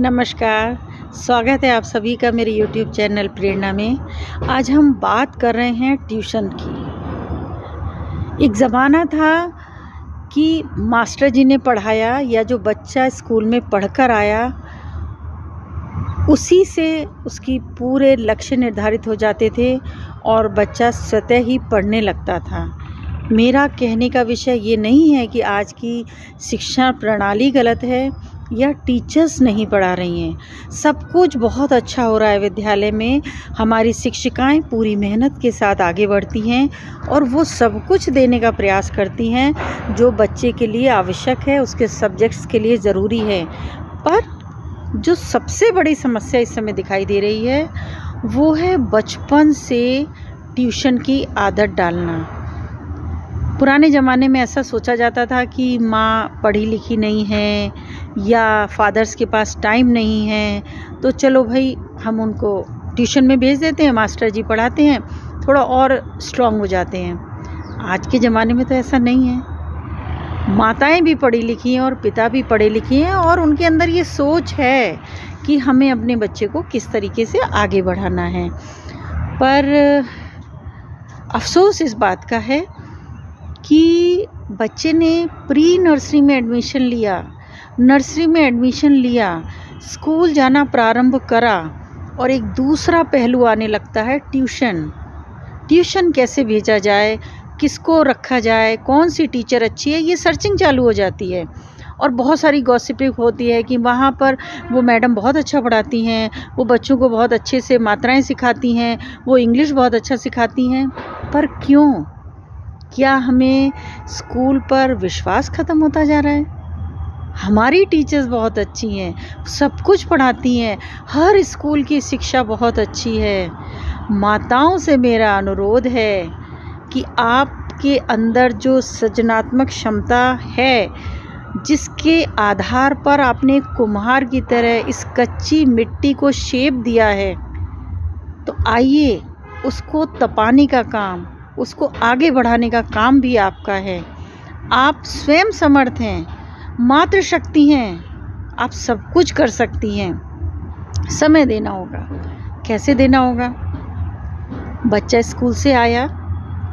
नमस्कार, स्वागत है आप सभी का मेरे यूट्यूब चैनल प्रेरणा में। आज हम बात कर रहे हैं ट्यूशन की। एक ज़माना था कि मास्टर जी ने पढ़ाया या जो बच्चा स्कूल में पढ़कर आया उसी से उसकी पूरे लक्ष्य निर्धारित हो जाते थे और बच्चा स्वतः ही पढ़ने लगता था। मेरा कहने का विषय ये नहीं है कि आज की शिक्षा प्रणाली गलत है या टीचर्स नहीं पढ़ा रही हैं। सब कुछ बहुत अच्छा हो रहा है विद्यालय में। हमारी शिक्षिकाएं पूरी मेहनत के साथ आगे बढ़ती हैं और वो सब कुछ देने का प्रयास करती हैं जो बच्चे के लिए आवश्यक है, उसके सब्जेक्ट्स के लिए ज़रूरी है। पर जो सबसे बड़ी समस्या इस समय दिखाई दे रही है वो है बचपन से ट्यूशन की आदत डालना। पुराने ज़माने में ऐसा सोचा जाता था कि माँ पढ़ी लिखी नहीं है या फादर्स के पास टाइम नहीं है, तो चलो भाई हम उनको ट्यूशन में भेज देते हैं, मास्टर जी पढ़ाते हैं, थोड़ा और स्ट्रांग हो जाते हैं। आज के ज़माने में तो ऐसा नहीं है। माताएं भी पढ़ी लिखी हैं और पिता भी पढ़े लिखे हैं और उनके अंदर ये सोच है कि हमें अपने बच्चे को किस तरीके से आगे बढ़ाना है। पर अफसोस इस बात का है कि बच्चे ने प्री नर्सरी में एडमिशन लिया, नर्सरी में एडमिशन लिया, स्कूल जाना प्रारंभ करा और एक दूसरा पहलू आने लगता है ट्यूशन। ट्यूशन कैसे भेजा जाए, किसको रखा जाए, कौन सी टीचर अच्छी है, ये सर्चिंग चालू हो जाती है। और बहुत सारी गॉसिपिंग होती है कि वहाँ पर वो मैडम बहुत अच्छा पढ़ाती हैं, वो बच्चों को बहुत अच्छे से मात्राएं सिखाती हैं, वो इंग्लिश बहुत अच्छा सिखाती हैं। पर क्यों? क्या हमें स्कूल पर विश्वास ख़त्म होता जा रहा है? हमारी टीचर्स बहुत अच्छी हैं, सब कुछ पढ़ाती हैं, हर स्कूल की शिक्षा बहुत अच्छी है। माताओं से मेरा अनुरोध है कि आपके अंदर जो सृजनात्मक क्षमता है, जिसके आधार पर आपने कुम्हार की तरह इस कच्ची मिट्टी को शेप दिया है, तो आइए उसको तपाने का काम, उसको आगे बढ़ाने का काम भी आपका है। आप स्वयं समर्थ हैं, मातृशक्ति हैं, आप सब कुछ कर सकती हैं। समय देना होगा। कैसे देना होगा? बच्चा स्कूल से आया,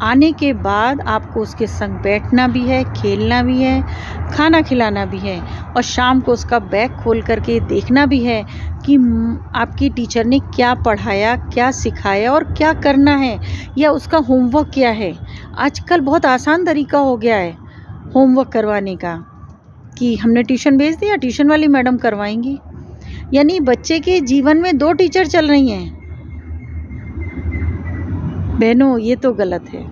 आने के बाद आपको उसके संग बैठना भी है, खेलना भी है, खाना खिलाना भी है और शाम को उसका बैग खोल करके देखना भी है कि आपकी टीचर ने क्या पढ़ाया, क्या सिखाया और क्या करना है या उसका होमवर्क क्या है। आजकल बहुत आसान तरीका हो गया है होमवर्क करवाने का कि हमने ट्यूशन भेज दिया, ट्यूशन वाली मैडम करवाएंगी। यानी बच्चे के जीवन में 2 टीचर चल रही हैं। बहनों, ये तो गलत है।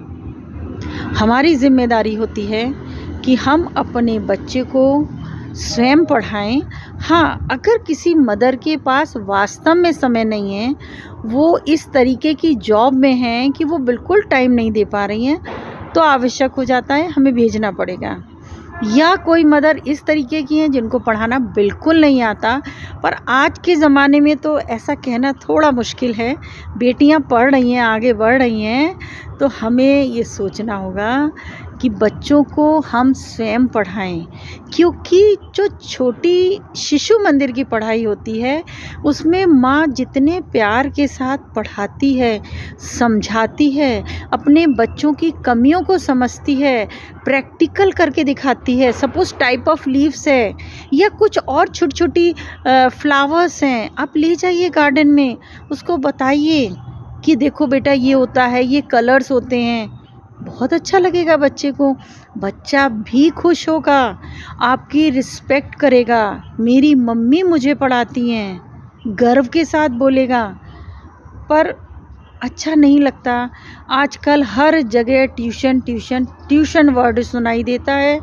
हमारी जिम्मेदारी होती है कि हम अपने बच्चे को स्वयं पढ़ाएं। हाँ, अगर किसी मदर के पास वास्तव में समय नहीं है, वो इस तरीके की जॉब में हैं कि वो बिल्कुल टाइम नहीं दे पा रही हैं, तो आवश्यक हो जाता है हमें भेजना पड़ेगा। या कोई मदर इस तरीके की हैं जिनको पढ़ाना बिल्कुल नहीं आता। पर आज के ज़माने में तो ऐसा कहना थोड़ा मुश्किल है। बेटियां पढ़ रही हैं, आगे बढ़ रही हैं, तो हमें ये सोचना होगा कि बच्चों को हम स्वयं पढ़ाएं। क्योंकि जो छोटी शिशु मंदिर की पढ़ाई होती है उसमें माँ जितने प्यार के साथ पढ़ाती है, समझाती है, अपने बच्चों की कमियों को समझती है, प्रैक्टिकल करके दिखाती है। सपोज़ टाइप ऑफ लीव्स है या कुछ और छोटी छोटी फ्लावर्स हैं, आप ले जाइए गार्डन में, उसको बताइए कि देखो बेटा ये होता है, ये कलर्स होते हैं। बहुत अच्छा लगेगा बच्चे को, बच्चा भी खुश होगा, आपकी रिस्पेक्ट करेगा। मेरी मम्मी मुझे पढ़ाती हैं, गर्व के साथ बोलेगा। पर अच्छा नहीं लगता। आजकल हर जगह ट्यूशन ट्यूशन ट्यूशन वर्ड सुनाई देता है,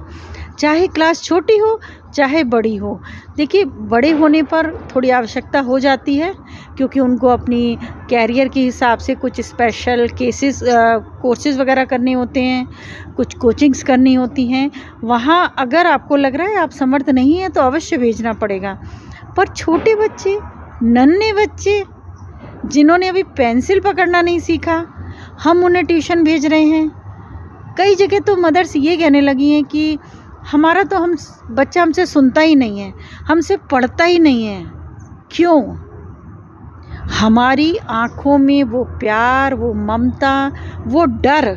चाहे क्लास छोटी हो चाहे बड़ी हो। देखिए, बड़े होने पर थोड़ी आवश्यकता हो जाती है क्योंकि उनको अपनी कैरियर के हिसाब से कुछ स्पेशल कोर्सेज़ वगैरह करने होते हैं, कुछ कोचिंग्स करनी होती हैं। वहाँ अगर आपको लग रहा है आप समर्थ नहीं हैं तो अवश्य भेजना पड़ेगा। पर छोटे बच्चे, नन्हे बच्चे जिन्होंने अभी पेंसिल पकड़ना नहीं सीखा, हम उन्हें ट्यूशन भेज रहे हैं। कई जगह तो मदर्स ये कहने लगी हैं कि बच्चा हमसे सुनता ही नहीं है, हमसे पढ़ता ही नहीं है। क्यों? हमारी आँखों में वो प्यार, वो ममता, वो डर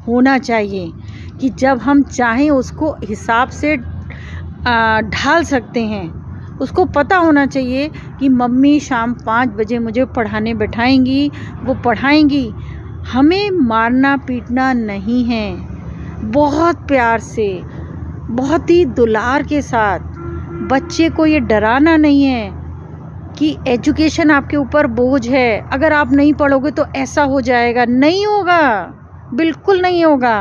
होना चाहिए कि जब हम चाहें उसको हिसाब से ढाल सकते हैं। उसको पता होना चाहिए कि मम्मी शाम 5 बजे मुझे पढ़ाने बैठाएंगी, वो पढ़ाएंगी। हमें मारना पीटना नहीं है, बहुत प्यार से, बहुत ही दुलार के साथ बच्चे को ये डराना नहीं है कि एजुकेशन आपके ऊपर बोझ है, अगर आप नहीं पढ़ोगे तो ऐसा हो जाएगा। नहीं होगा, बिल्कुल नहीं होगा।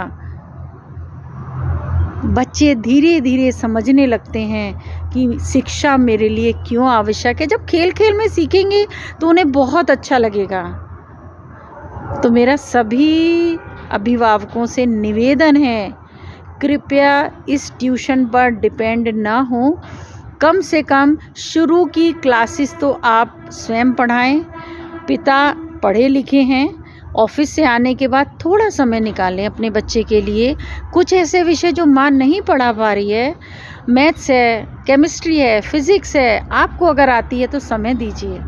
बच्चे धीरे धीरे समझने लगते हैं कि शिक्षा मेरे लिए क्यों आवश्यक है। जब खेल खेल में सीखेंगे तो उन्हें बहुत अच्छा लगेगा। तो मेरा सभी अभिभावकों से निवेदन है, कृपया इस ट्यूशन पर डिपेंड ना हो। कम से कम शुरू की क्लासेस तो आप स्वयं पढ़ाएं। पिता पढ़े लिखे हैं, ऑफिस से आने के बाद थोड़ा समय निकालें अपने बच्चे के लिए। कुछ ऐसे विषय जो माँ नहीं पढ़ा पा रही है, मैथ्स है, केमिस्ट्री है, फिज़िक्स है, आपको अगर आती है तो समय दीजिए।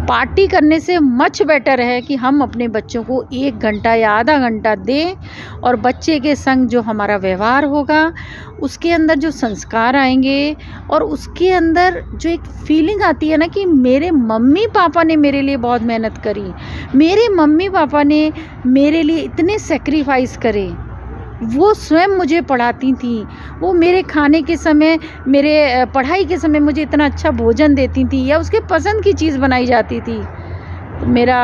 पार्टी करने से मच बेटर है कि हम अपने बच्चों को 1 घंटा या आधा घंटा दें और बच्चे के संग जो हमारा व्यवहार होगा, उसके अंदर जो संस्कार आएंगे और उसके अंदर जो एक फीलिंग आती है ना कि मेरे मम्मी पापा ने मेरे लिए बहुत मेहनत करी, मेरे मम्मी पापा ने मेरे लिए इतने सेक्रीफाइस करे, वो स्वयं मुझे पढ़ाती थी, वो मेरे खाने के समय, मेरे पढ़ाई के समय मुझे इतना अच्छा भोजन देती थी या उसके पसंद की चीज़ बनाई जाती थी। तो मेरा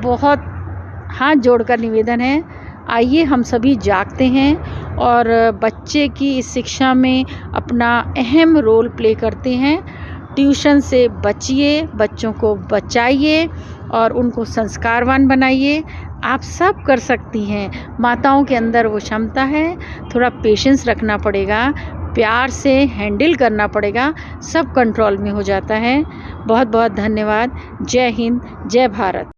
बहुत हाथ जोड़कर निवेदन है, आइए हम सभी जागते हैं और बच्चे की इस शिक्षा में अपना अहम रोल प्ले करते हैं। ट्यूशन से बचिए, बच्चों को बचाइए और उनको संस्कारवान बनाइए। आप सब कर सकती हैं, माताओं के अंदर वो क्षमता है। थोड़ा पेशेंस रखना पड़ेगा, प्यार से हैंडल करना पड़ेगा, सब कंट्रोल में हो जाता है। बहुत बहुत धन्यवाद। जय हिंद, जय भारत।